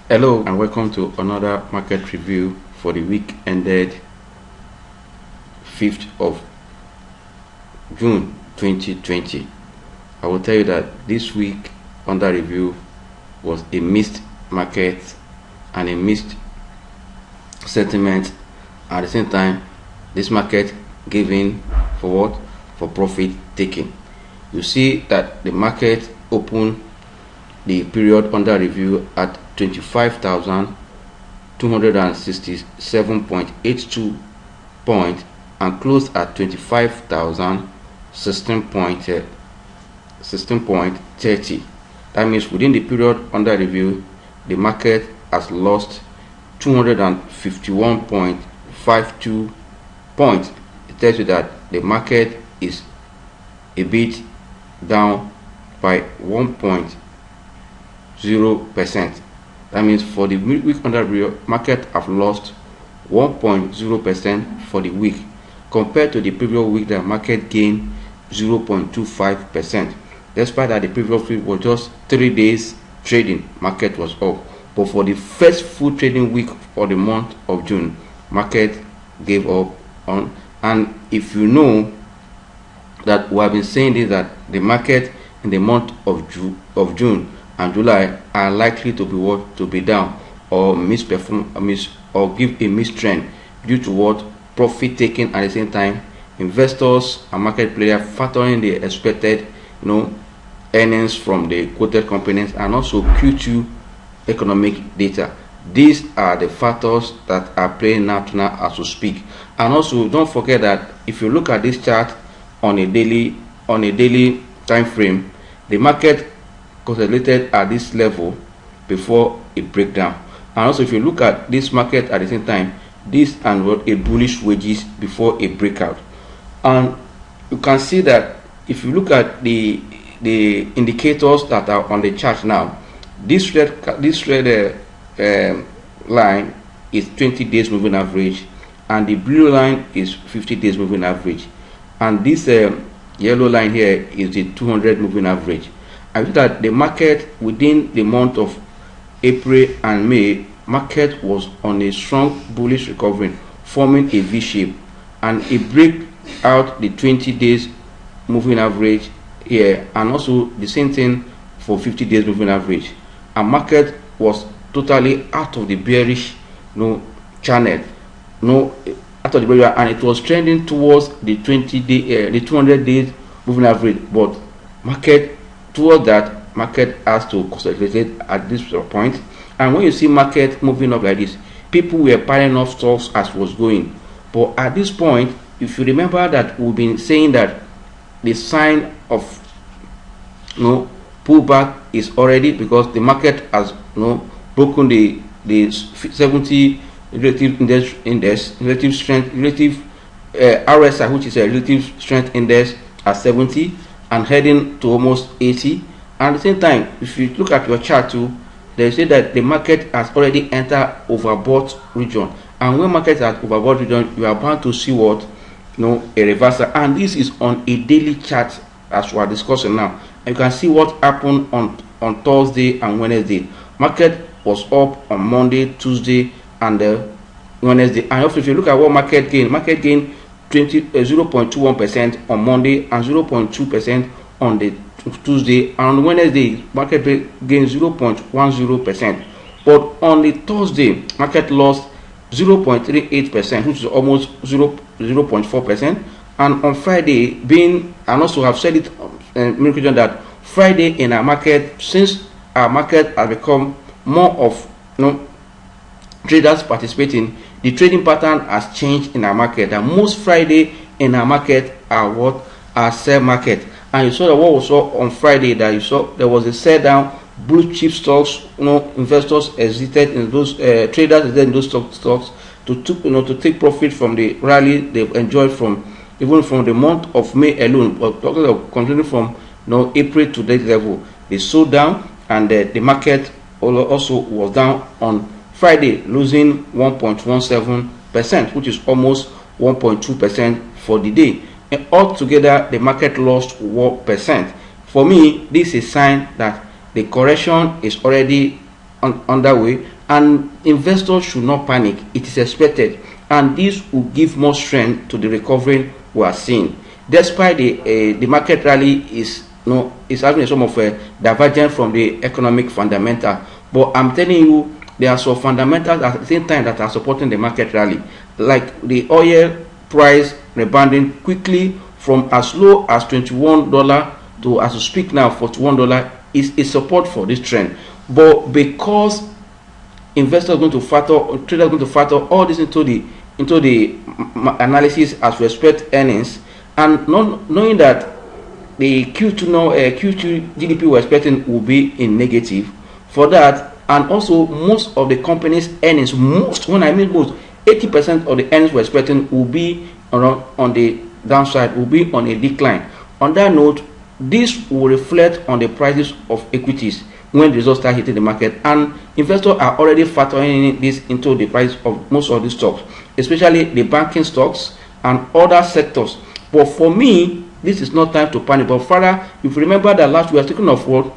Hello and welcome to another market review for the week ended 5th of June 2020. I will tell you that this week under review was a mixed market and a mixed sentiment. At the same time, this market gave in for what? For profit taking. You see that the market opened the period under review at 25,267.82 points and closed at 25,016.30. That means within the period under review, the market has lost 251.52 points. It tells you that the market is a bit down by 1.0%. That means for the week under review, market have lost 1.0% for the week, compared to the previous week the market gained 0.25%. Despite that the previous week was just 3 days trading, market was up. But for the first full trading week for the month of June, market gave up on. And if you know that we have been saying this, that the market in the month of June and July are likely to be what? To be down or misperform, or give a mistrend due to what? Profit taking. At the same time, investors and market players factoring the expected earnings from the quoted companies and also Q2 economic data. These are the factors that are playing out now as we speak. And also don't forget that if you look at this chart on a daily time frame, the market consolidated at this level before a breakdown. And also if you look at this market at the same time, this and what a bullish wedges before a breakout. And you can see that if you look at the indicators that are on the chart now, this red line is 20 days moving average and the blue line is 50 days moving average, and this yellow line here is the 200 moving average. I think that the market within the month of April and May, market was on a strong bullish recovery, forming a V shape, and it break out the 20 days moving average here, and also the same thing for 50 days moving average. And market was totally out of the bearish channel, out of the bearish, and it was trending towards the 200 days moving average. But market towards that, market has to consolidate at this point. And when you see market moving up like this, people were piling off stocks as was going. But at this point, if you remember that we've been saying that the sign of pullback is already, because the market has broken the 70 relative relative strength, RSI, which is a relative strength index, at 70 and heading to almost 80. And at the same time, if you look at your chart too, they say that the market has already entered overbought region. And when market is at overbought region, you are bound to see what? A reversal. And this is on a daily chart as we are discussing now. And you can see what happened on Thursday and Wednesday. Market was up on Monday, Tuesday, and Wednesday. And also if you look at what market gained 0.21% on Monday and 0.2% on the Tuesday, and on Wednesday market gained 0.10%. But on the Thursday, market lost 0.38%, which is almost 0.4%. And on Friday, and also have said it in that Friday in our market, since our market has become more of traders participating, the trading pattern has changed in our market, and most Friday in our market are sell market. And you saw that what we saw on Friday, that you saw there was a sell down, blue chip stocks, investors exited in those traders exited in those stocks to take profit from the rally they've enjoyed even from the month of May alone, but continuing from April to that level. They sold down, and the market also was down on Friday, losing 1.17%, which is almost 1.2% for the day. And altogether, the market lost 1%. For me, this is a sign that the correction is already underway, and investors should not panic. It is expected, and this will give more strength to the recovery we are seeing. Despite the market rally is having some of a divergence from the economic fundamental, but I'm telling you, there are some fundamentals at the same time that are supporting the market rally, like the oil price rebounding quickly from as low as $21 to, as we speak now, $41 is a support for this trend. But because investors are going to factor, traders are going to factor all this into the analysis as we expect earnings, and not knowing that the Q2 GDP we're expecting will be in negative for that, and also most of the company's earnings, when I mean most, 80% of the earnings we're expecting will be on the downside, will be on a decline. On that note, this will reflect on the prices of equities when the results start hitting the market, and investors are already factoring this into the price of most of the stocks, especially the banking stocks and other sectors. But for me, this is not time to panic. But further, if you remember that last we were speaking of what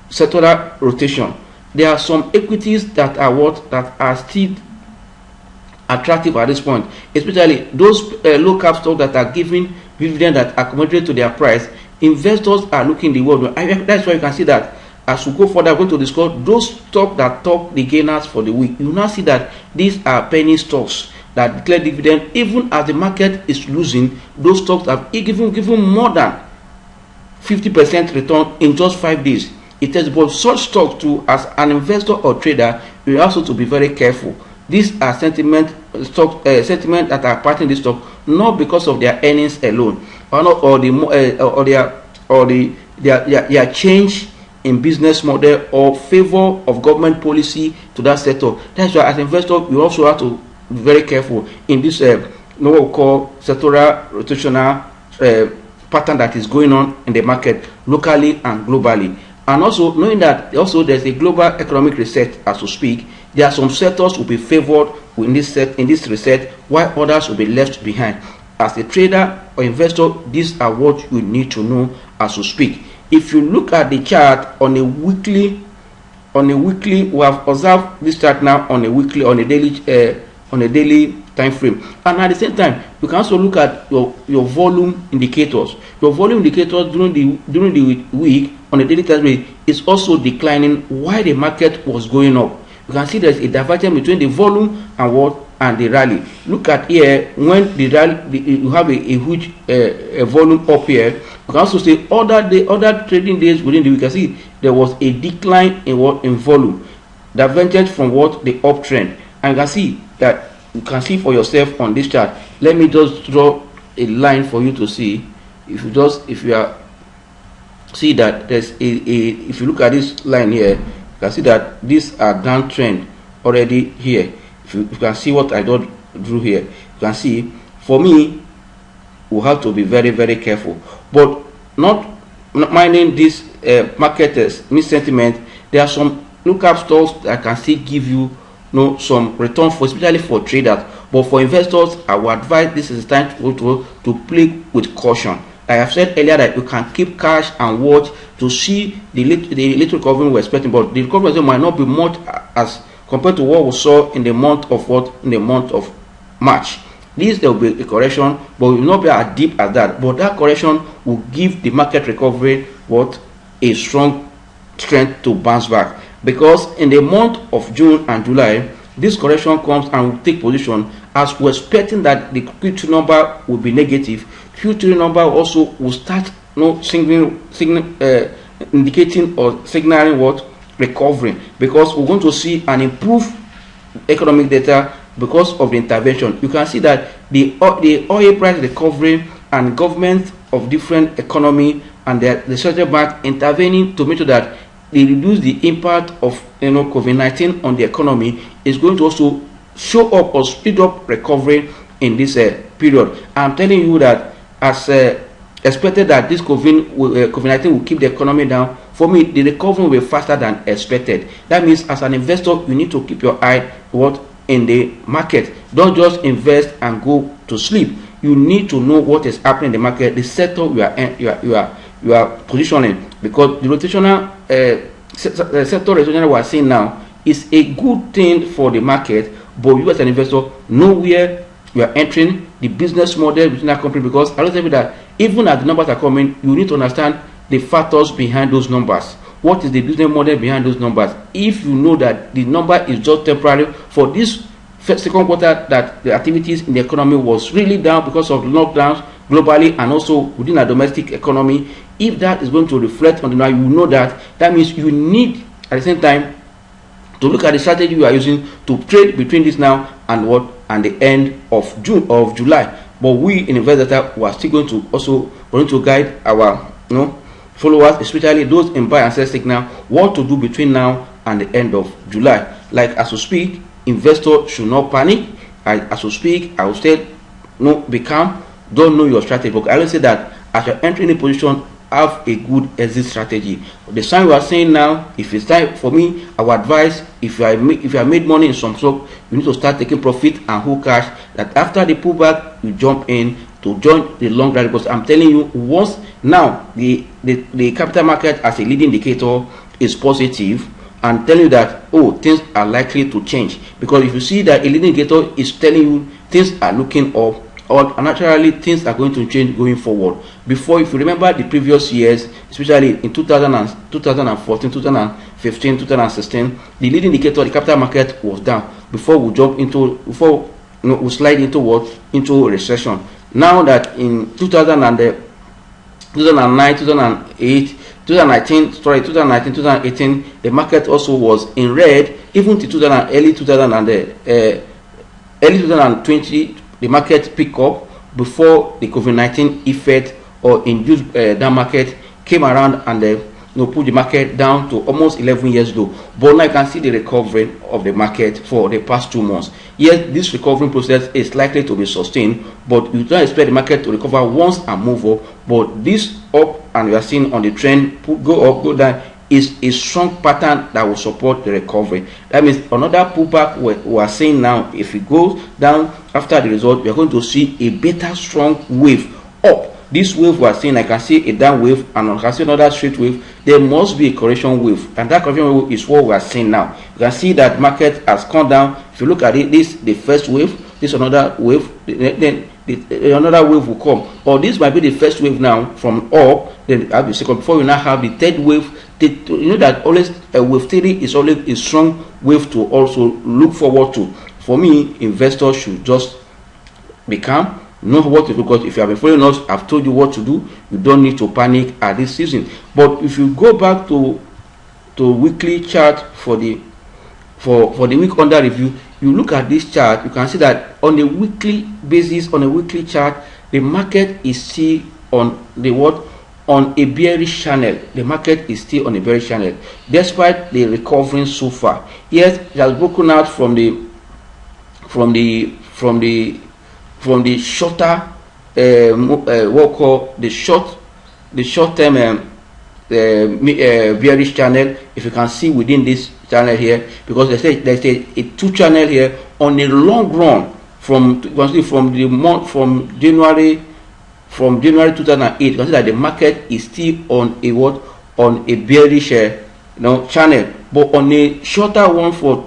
sectoral rotation, there are some equities that are still attractive at this point, especially those low cap stocks that are giving dividend that accommodate to their price. Investors are looking the world. That's why you can see that as we go further, we're going to discuss those stocks that top the gainers for the week. You now see that these are penny stocks that declare dividend even as the market is losing. Those stocks have given more than 50% return in just 5 days. It is about such stocks too, as an investor or trader, you also to be very careful. These are sentiment that are parting this stock not because of their earnings alone, or their change in business model or favor of government policy to that sector. That's why as an investor you also have to be very careful in this what we call sectoral rotational pattern that is going on in the market locally and globally. And also knowing that also there's a global economic reset as we speak, there are some sectors will be favored in this reset while others will be left behind. As a trader or investor, these are what you need to know as we speak. If you look at the chart on a weekly, we have observed this chart now on a daily time frame, and at the same time you can also look at your volume indicators. Your volume indicators during the week on a daily time frame is also declining while the market was going up. You can see there's a divergence between the volume and the rally. Look at here, when the rally, you have a huge volume up here. You can also see other trading days within the week. You can see there was a decline in volume, divergent from the uptrend. And you can see that, you can see for yourself on this chart. Let me just draw a line for you to see. If you see that there's if you look at this line here, you can see that these are downtrend already here. If you can see what I drew here, you can see for me we have to be very, very careful, but not minding this market mis-sentiment. There are some lookup stocks that can still give you some return for, especially for traders. But for investors, I would advise this is time to play with caution. I have said earlier that you can keep cash and watch to see the little recovery we're expecting, but the recovery might not be much as compared to what we saw in the month of March. There will be a correction, but it will not be as deep as that. But that correction will give the market recovery a strong strength to bounce back. Because in the month of June and July, this correction comes and will take position as we're expecting that the Q2 number will be negative. Q3 number also will start indicating or signaling recovery, because we're going to see an improved economic data because of the intervention. You can see that the oil price recovery and governments of different economy and the central bank intervening to make sure that they reduce the impact of COVID-19 on the economy is going to also show up or speed up recovery in this period. I'm telling you that as expected that this COVID-19 will keep the economy down. For me, the recovery will be faster than expected. That means as an investor, you need to keep your eye in the market. Don't just invest and go to sleep. You need to know what is happening in the market, the sector you are positioning, because the rotational sector rotational we are seeing now It's a good thing for the market, but you as an investor know where you are entering, the business model within that company, because I will tell you that even as the numbers are coming, you need to understand the factors behind those numbers. What is the business model behind those numbers? If you know that the number is just temporary for this second quarter, that the activities in the economy was really down because of lockdowns globally and also within our domestic economy, if that is going to reflect on the now, you know that means you need at the same time to look at the strategy you are using to trade between this now and what and the end of July. But we in InvestData were still going to guide our followers, especially those in buy and sell signal, what to do between now and the end of July. Like as we speak, investors should not panic. As we speak, I will say be calm, don't know your strategy. But I will say that as you're entering a position, have a good exit strategy. The sign we are saying now, if it's time for me, our advice, if you have made money in some stock, you need to start taking profit and hold cash, that after the pullback you jump in to join the long rally. Because I'm telling you, once now the capital market as a leading indicator is positive and telling you that things are likely to change, because if you see that a leading indicator is telling you things are looking up, or naturally things are going to change going forward. Before, if you remember the previous years, especially in 2014, 2015, 2016, the leading indicator, the capital market was down before we we slide into into recession. Now that in 2009, 2008, 2019, 2018, the market also was in red. Even to early 2020, the market picked up before the COVID-19 effect or induced that market came around and put the market down to almost 11 years low. But now you can see the recovery of the market for the past 2 months. Yes, this recovery process is likely to be sustained, but you don't expect the market to recover once and move up. But this up, and we are seeing on the trend, go up, go down, is a strong pattern that will support the recovery. That means another pullback we are saying now, if it goes down after the result, we are going to see a better strong wave up. This wave we are seeing, I can see a down wave and I can see another straight wave. There must be a correction wave, and that correction wave is what we are seeing now. You can see that market has come down. If you look at it, this the first wave, this another wave, then another wave will come, or this might be the first wave now from up, then have the second, before we now have the third wave. You know that always wave 3 is always a strong wave to also look forward to. For me, investors should just be calm, know what to do, because if you have been following us, I've told you what to do. You don't need to panic at this season. But if you go back to weekly chart for the week under review, you look at this chart, you can see that on a weekly basis, on a weekly chart, the market is still on on a bearish channel. The market is still on a bearish channel despite the recovering so far. Yes, it has broken out from the shorter what we call the short term bearish channel. If you can see within this channel here, because there's a 2 channel here on a long run from January 2008. You can see that the market is still on a bearish channel, but on a shorter one you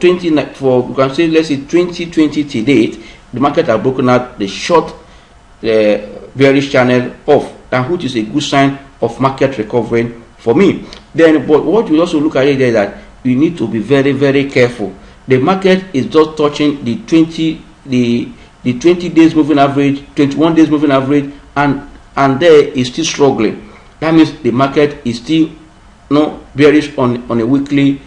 can say, let's say 2020 to date, the market has broken out the short bearish channel off, and which is a good sign of market recovery for me. Then, but what we also look at it is that you need to be very, very careful. The market is just touching the 20 days moving average, 21 days moving average, and there is still struggling. That means the market is still bearish on a weekly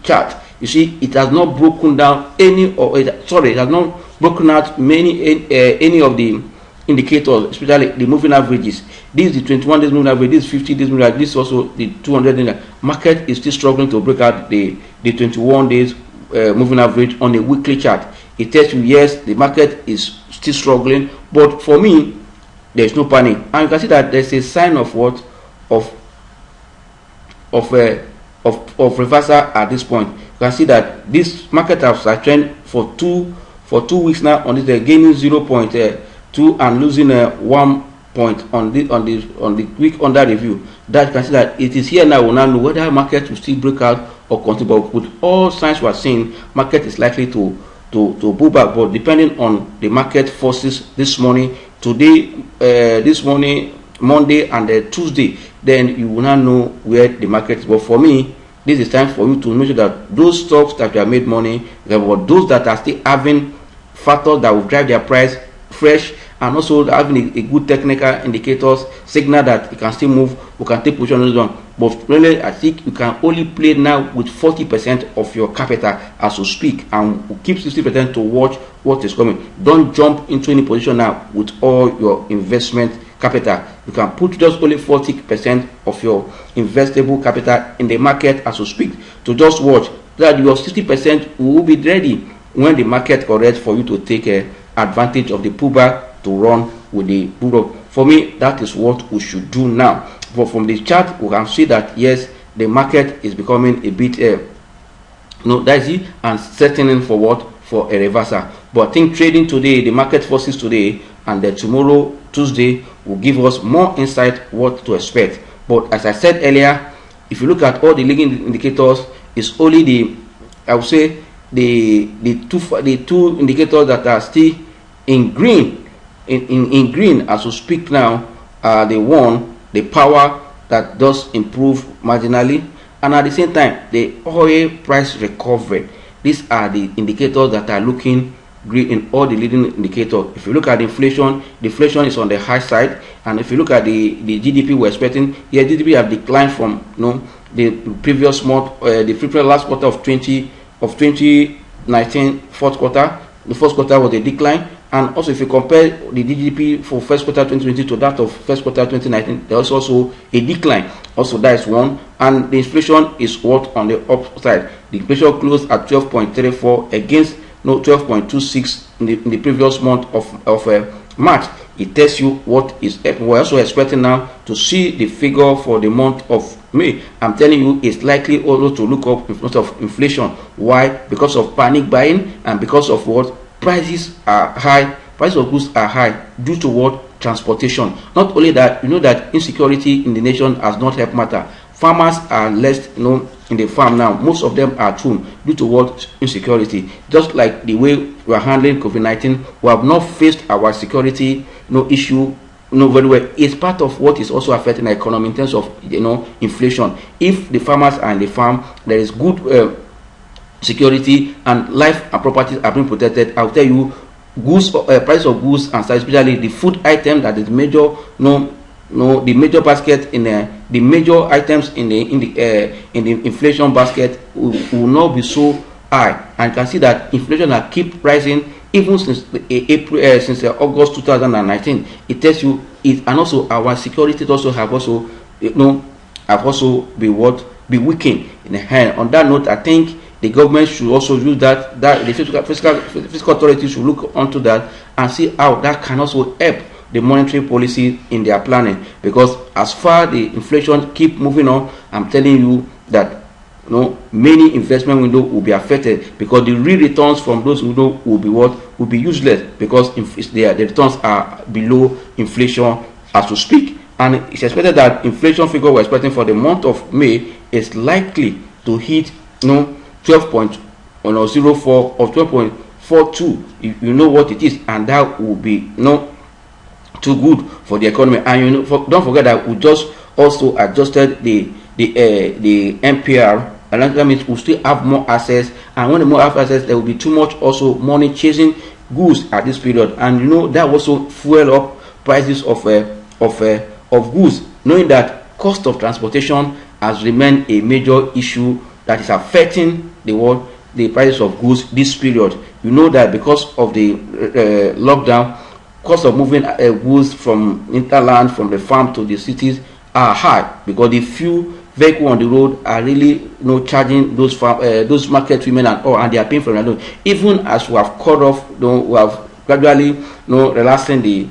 chart. You see, it has not broken down it has not broken out any of the indicators, especially the moving averages. This is the 21 days moving average, this is 50 days moving average, this is also the 200 days. Market is still struggling to break out the 21 days moving average on a weekly chart. It tells you, yes, the market is still struggling, but for me, there is no panic. And you can see that there's a sign of reversal at this point. You can see that this market has trend for two weeks now. On this, they're gaining 0.2 and losing 1 point on the week under review. That you can see that it is here now. We'll now know whether market will still break out or continue. But with all signs we are seeing, market is likely to pull back. But depending on the market forces this morning, today, this morning, Monday and Tuesday, then you will not know where the market is. But for me, this is time for you to make sure that those stocks that you have made money, but those that are still having factors that will drive their price fresh, and also having a good technical indicators signal that it can still move, we can take position on this one. But really, I think you can only play now with 40% of your capital as you speak, and keep 60% to watch what is coming. Don't jump into any position now with all your investment capital. You can put just only 40% of your investable capital in the market as you speak, to just watch that your 60% will be ready when the market corrects for you to take advantage of the pullback to run with the pullback. For me, that is what we should do now. But from the chart, we can see that yes, the market is becoming a bit dicey and settling for what? For a reversal. But I think trading today, the market forces today, and then tomorrow, Tuesday, will give us more insight what to expect. But as I said earlier, if you look at all the leading indicators, it's only the, I would say, the two indicators that are still in green, in green as we speak now, are the power that does improve marginally, and at the same time the oil price recovery. These are the indicators that are looking green in all the leading indicators. If you look at inflation, the inflation is on the high side, and if you look at the GDP we're expecting, GDP have declined from the previous month, the previous last quarter of 2019 fourth quarter. The first quarter was a decline, and also if you compare the GDP for first quarter 2020 to that of first quarter 2019, there was also a decline. Also, that is one. And the inflation is what on the upside. The inflation closed at 12.34 against 12.26 in the previous month of March. It tells you what is happening. We're also expecting now to see the figure for the month of May. I'm telling you, it's likely also to look up in front of inflation. Why? Because of panic buying, and because of what? Prices are high. Prices of goods are high due to what? Transportation. Not only that, you know that insecurity in the nation has not helped matter. Farmers are less, in the farm now. Most of them are thrown due to what? Insecurity. Just like the way we are handling COVID-19, we have not faced our security issue very well. It's part of what is also affecting the economy in terms of inflation. If the farmers are in the farm, there is good security, and life and properties are being protected. I'll tell you, goods, price of goods, and especially the food item that is major, the major basket in the major items in the inflation basket will not be so high, and you can see that inflation has keep rising even since since August 2019. It tells you it, and also our security also have also be weakened in the hand. On that note, I think the government should also use that the fiscal authorities should look onto that and see how that can also help the monetary policy in their planning. Because as far the inflation keep moving on, I'm telling you that many investment windows will be affected, because the real returns from those windows will be useless, because the returns are below inflation as we speak. And it's expected that inflation figure we're expecting for the month of May is likely to hit 12.04 or 12.42. You know what it is, and that will be too good for the economy. And don't forget that we just also adjusted the MPR, and that means we'll still have more assets, and when the more assets, there will be too much also money chasing goods at this period, and that also fuel up prices of goods, knowing that cost of transportation has remained a major issue that is affecting the prices of goods this period. You know that because of the lockdown, cost of moving goods from hinterland, from the farm to the cities are high, because the few vehicles on the road are really charging those market women and they are paying for them. Even as we have cut off, we have gradually relaxing the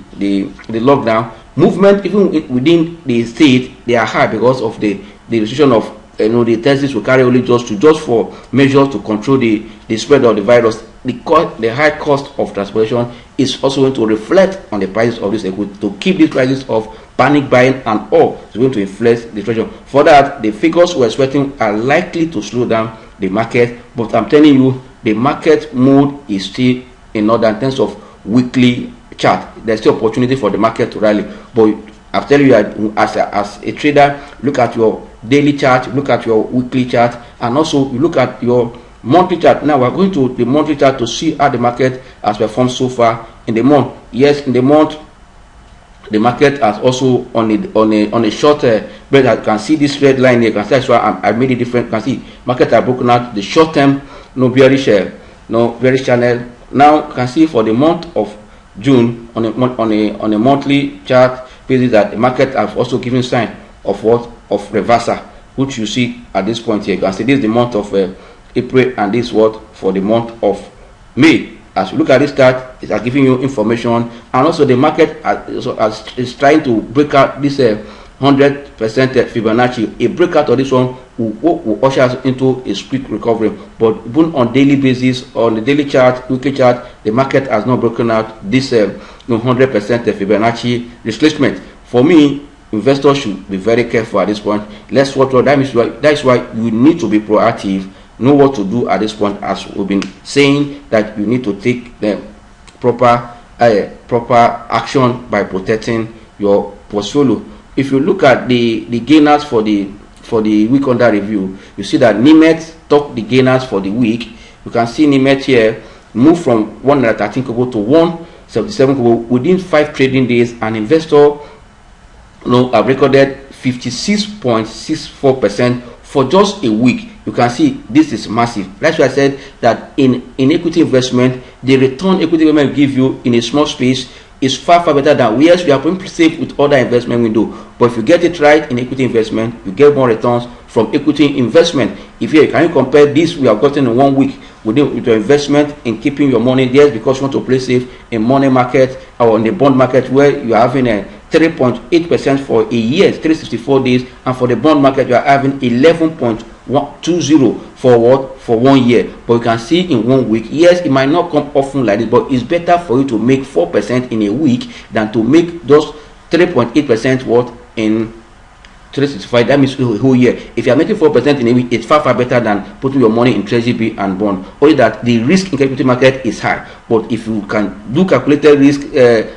lockdown movement, even within the state, they are high because of the restriction of the tests we carry only just for measures to control the spread of the virus. The high cost of transportation is also going to reflect on the prices of this equipment. To keep these prices off, panic buying and all is going to influence the treasury. For that, the figures we're expecting are likely to slow down the market, but I'm telling you, the market mood is still in order in terms of weekly chart. There's still opportunity for the market to rally, but I'm telling you, as a trader, look at your daily chart, look at your weekly chart, and also you look at your monthly chart. Now we're going to the monthly chart to see how the market has performed so far in the month. Yes, in the month, the market has also on a short break. You can see this red line here. You can see that's why I made it different. You can see market have broken out the short term bearish channel. Now you can see for the month of June on a monthly chart basis that the market have also given sign of reversal, which you see at this point here. You can see this is the month of April, and this what for the month of May. As you look at this chart, it is giving you information, and also the market is trying to break out this 100% Fibonacci. A breakout of this one will usher us into a quick recovery. But even on daily basis, on the daily chart, weekly chart, the market has not broken out this 100% Fibonacci retracement. For me, investors should be very careful at this point. Let's watch what that means. That's why you need to be proactive. Know what to do at this point, as we've been saying that you need to take the proper action by protecting your portfolio. If you look at the gainers for the week under review, you see that Nimet took the gainers for the week. You can see Nimet here move from 113 kobo to 177 kobo within 5 trading days. An investor have recorded 56.64% for just a week. You can see this is massive. That's why I said that in equity investment, the return equity investment give you in a small space is far better than we are probably safe with other investment window. But if you get it right in equity investment, you get more returns from equity investment. If you can compare this we have gotten in 1 week with your investment in keeping your money there, because you want to play safe in money market or in the bond market where you are having a 3.8% for a year, 364 days, and for the bond market you are having 11.20 for what? For 1 year. But you can see in 1 week, yes, it might not come often like this, but it's better for you to make 4% in a week than to make those 3.8% what in 365. That means a whole year. If you are making 4% in a week, it's far better than putting your money in treasury bill and bond. Only that the risk in equity market is high. But if you can do calculated risk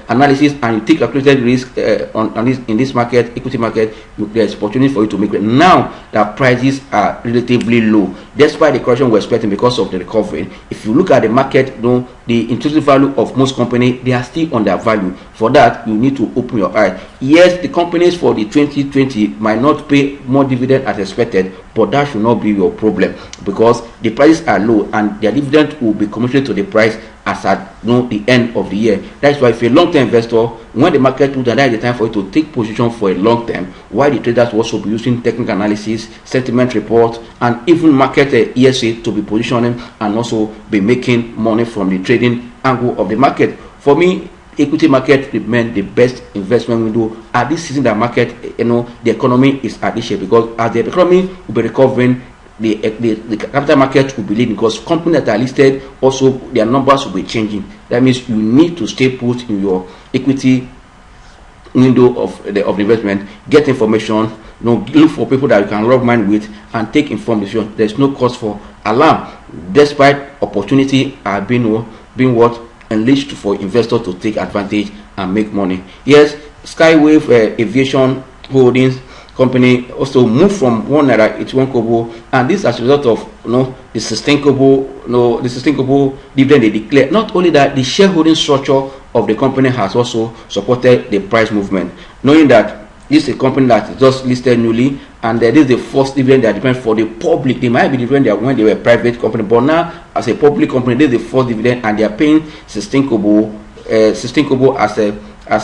analysis and you take calculated risk in this market, equity market, there's opportunity for you to make it. Now that prices are relatively low, despite the correction we're expecting because of the recovery. If you look at the market, the intrinsic value of most companies, they are still undervalued. For that, you need to open your eye. Yes, the companies for the 2020 might not pay more dividend as expected, but that should not be your problem, because the prices are low and their dividend will be commensurate to the price as at the end of the year. That's why if you're a long-term investor, when the market moves, that is the time for you to take position for a long term, while the traders will also be using technical analysis, sentiment report, and even market ESA to be positioning and also be making money from the trading angle of the market. For me, equity market remains the best investment window at this season. That market, the economy is at this shape, because as the economy will be recovering, the capital market will be leading, because companies that are listed also their numbers will be changing. That means you need to stay put in your equity window of the investment. Get information, look for people that you can rub mind with and take informed decision. There's no cause for alarm, despite opportunity are being what unleashed for investors to take advantage and make money. Yes, Skywave Aviation Holdings company also moved from 1 naira 81 kobo, and this as a result of the sustainable dividend they declare. Not only that, the shareholding structure of the company has also supported the price movement, knowing that this is a company that is just listed newly, and this is the first dividend they are declaring for the public. They might be different when they were a private company, but now as a public company, this is the first dividend, and they are paying 16 kobo as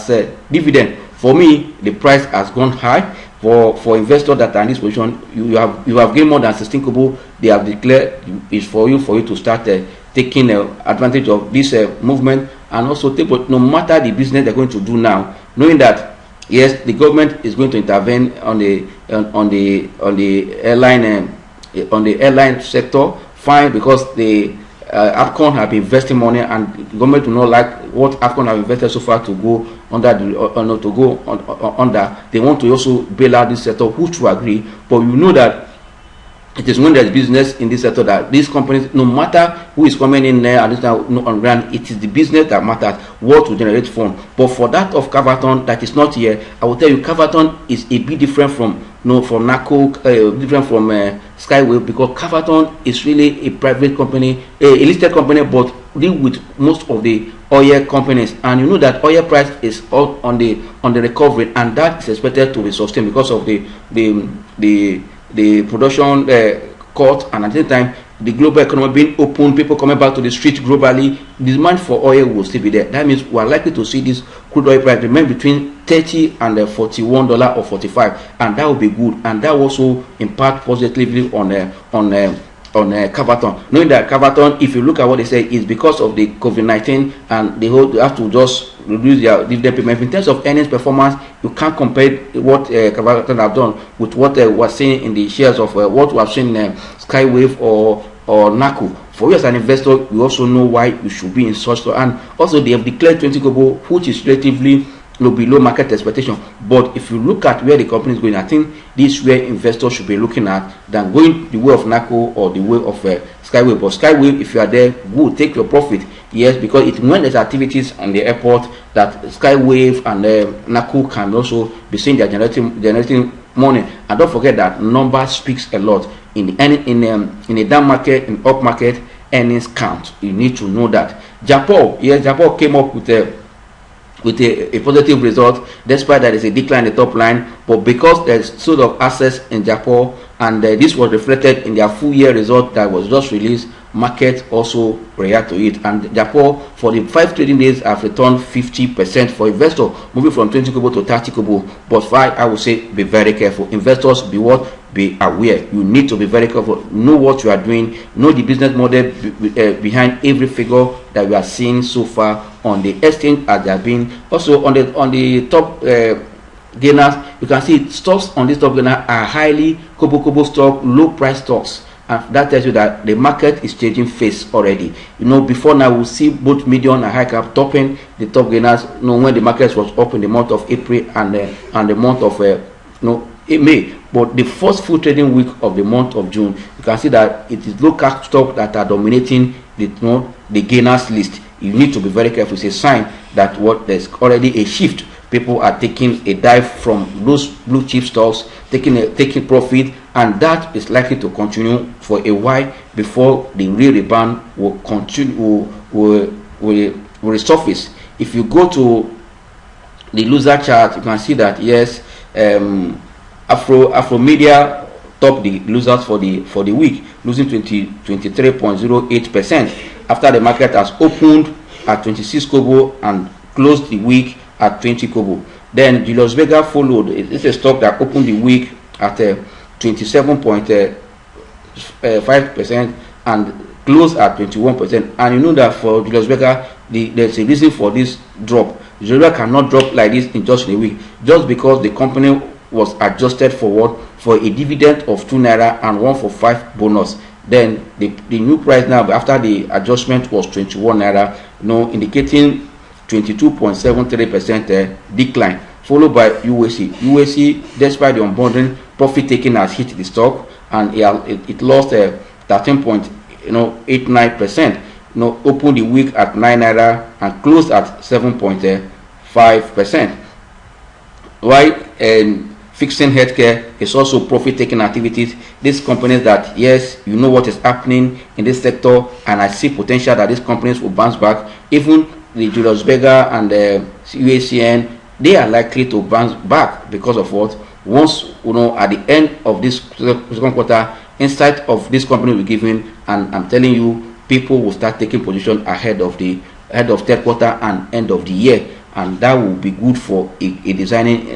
a dividend. For me, the price has gone high. For investors that are in this position, you have gained more than 16 kobo. They have declared is for you to start taking advantage of this movement, and also take, no matter the business they're going to do now, knowing that yes, the government is going to intervene on the airline sector. Fine, because the AFCON have been investing money, and the government do not like what AFCON have invested so far to go under under. They want to also bail out this sector, which we agree. But you know that it is when there is business in this sector that these companies, no matter who is coming in there and this on ground, it is the business that matters, what will generate fund. But for that of Caverton that is not here, I will tell you, Caverton is a bit different from from NACO, different from Skywave, because Caverton is really a private company, a listed company, but deal with most of the oil companies, and you know that oil price is all on the recovery, and that is expected to be sustained because of the production cut, and at the same time the global economy being open, people coming back to the street globally. The demand for oil will still be there. That means we are likely to see this crude oil price remain between $30 and $41 or $45, and that will be good, and that will also impact positively on Caverton. Knowing that Caverton, if you look at what they say, is because of the COVID-19, and they have to just reduce their dividend payment. In terms of earnings performance, you can't compare what Caverton have done with what we're seeing in the shares of what we have seen in Skywave or NACO. For you as an investor, you also know why you should be in such. And also they have declared 20 kobo, which is relatively below market expectation. But if you look at where the company is going, I think this is where investors should be looking at, than going the way of NACO or the way of Skywave. But Skywave, if you are there, good, take your profit. Yes, because it when there's activities on the airport that Skywave and NACO can also be seen they're generating money. And don't forget that number speaks a lot. In a down market, in up market, earnings count. You need to know that. Japan, yes, Japan came up with a positive result, despite that there's a decline in the top line. But because there's sort of assets in Japan, and this was reflected in their full year result that was just released, market also react to it. And Japan, for the 5 trading days, have returned 50% for investors, moving from 20 kobo to 30 kobo. But I would say be very careful. Investors, be aware. You need to be very careful. Know what you are doing. Know the business model behind every figure that we are seeing so far on the exchange as they have been. Also on the top gainers, you can see stocks on this top gainer are highly kobo stock, low price stocks. And that tells you that the market is changing face already. Before now we'll see both medium and high cap topping the top gainers. When the market was up in the month of April and the month of May. But the first full trading week of the month of June, you can see that it is low cap stock that are dominating the gainers list. You need to be very careful. It's a sign that there's already a shift. People are taking a dive from those blue chip stocks, taking profit, and that is likely to continue for a while before the real rebound will continue, will resurface. If you go to the loser chart, you can see that yes, Afromedia top the losers for the week, losing 23.08% after the market has opened at 26 kobo and closed the week at 20 kobo. Then Julius Berger followed. It's a stock that opened the week at 27.5% and closed at 21%. And you know that for Julius Berger, there's a reason for this drop. Julius Berger cannot drop like this in just a week, just because the company was adjusted for a dividend of 2 naira and 1 for 5 bonus. Then the new price now after the adjustment was 21 naira, indicating 22.73% decline, followed by UAC. UAC, despite the unbundling, profit taking has hit the stock, and it lost 13.89%. Opened the week at 9 naira and closed at 7.5%. While Fixing Healthcare is also profit taking activities. These companies that yes, you know what is happening in this sector, and I see potential that these companies will bounce back. Even the Julius Berger and the UACN, they are likely to bounce back because of what? Once at the end of this second quarter, insight of this company will be given, and I'm telling you, people will start taking position ahead of third quarter and end of the year, and that will be good for a designing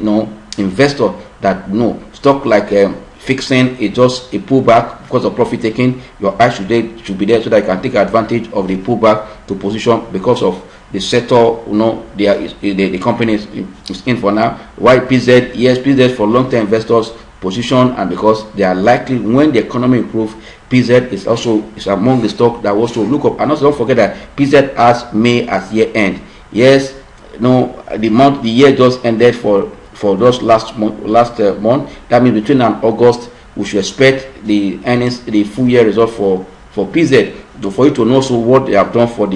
investor that stock like Fixing is just a pullback because of profit taking. Your eyes should be there so that you can take advantage of the pullback to position because of the sector the company is in for now. Why PZ? Yes, PZ for long-term investors position, and because they are likely, when the economy improves, PZ is among the stock that also look up. And also don't forget that PZ has May as year end. Yes, the year just ended for those last month. That means between now and August, we should expect the earnings, the full year result for PZ. For you to know also what they have done for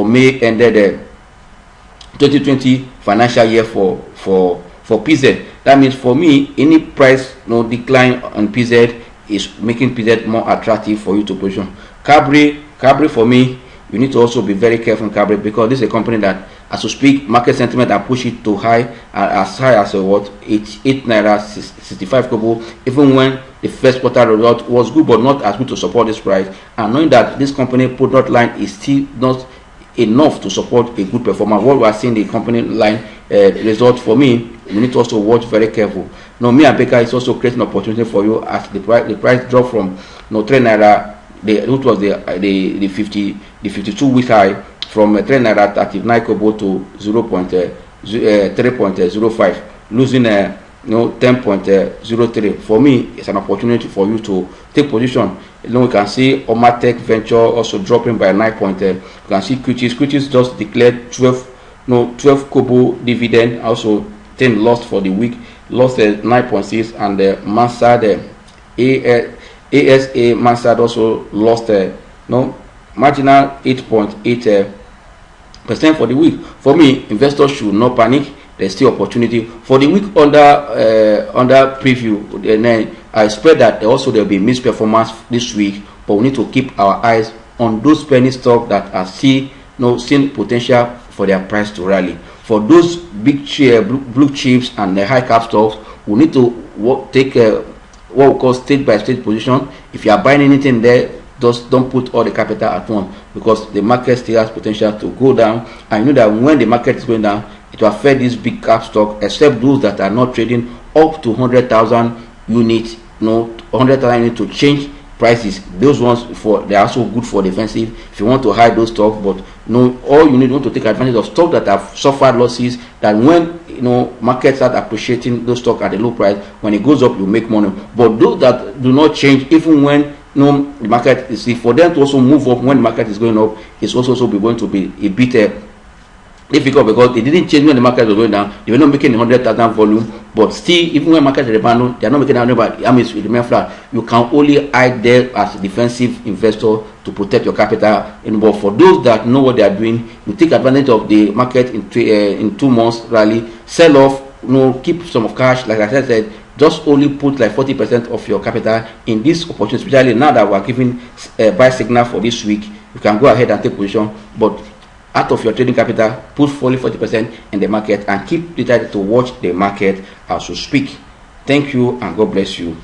May ended 2020 financial year for PZ. That means for me, any price decline on PZ is making PZ more attractive for you to position. Capri for me, you need to also be very careful in Capri, because this is a company that, as we speak, market sentiment are push it to high, as high as 8 naira 65 kobo, even when the first quarter result was good but not as good to support this price. And knowing that this company product line is still not enough to support a good performance, what we are seeing the company line result, for me, you need to also watch very careful. Now, me and Baker is also creating opportunity for you as the price drop from 3 naira, which was the 52 week high, from 3 naira 39 kobo to 3.05, losing 10.03. For me, it's an opportunity for you to take position. We can see Omatech Venture also dropping by 9 point. You can see Quiches just declared 12 kobo dividend, also 10 lost for the week, lost 9.6, and Mansard ASA Mansard also lost marginal 8.8% for the week. For me, investors should not panic. There's still opportunity for the week under preview. Then I expect that there will be mixed performance this week, but we need to keep our eyes on those penny stocks that are seeing potential for their price to rally. For those big blue chips and the high cap stocks, we need to take what we call stage by stage position. If you are buying anything there, just don't put all the capital at once, because the market still has potential to go down. And you know that when the market is going down, it will affect this big cap stock, except those that are not trading up to 100,000 units. 100,000 units to change prices. Those ones they are also good for defensive if you want to hide those stocks. But all you want to take advantage of stocks that have suffered losses, that when markets start appreciating those stocks at a low price, when it goes up you make money. But those that do not change, even when the market is, for them to also move up when the market is going up, it's also going to be a bit difficult, because they didn't change when the market was going down. They were not making 100,000 volume, but still, even when market rebound, they are not making 100, but it remain flat. You can only hide there as a defensive investor to protect your capital. But for those that know what they are doing, you take advantage of the market in 2 months rally, sell off, keep some of cash. Like I said, just only put like 40% of your capital in this opportunity. Especially now that we are giving buy signal for this week, you can go ahead and take position, but out of your trading capital, put fully 40% in the market, and keep decided to watch the market as you speak. Thank you, and God bless you.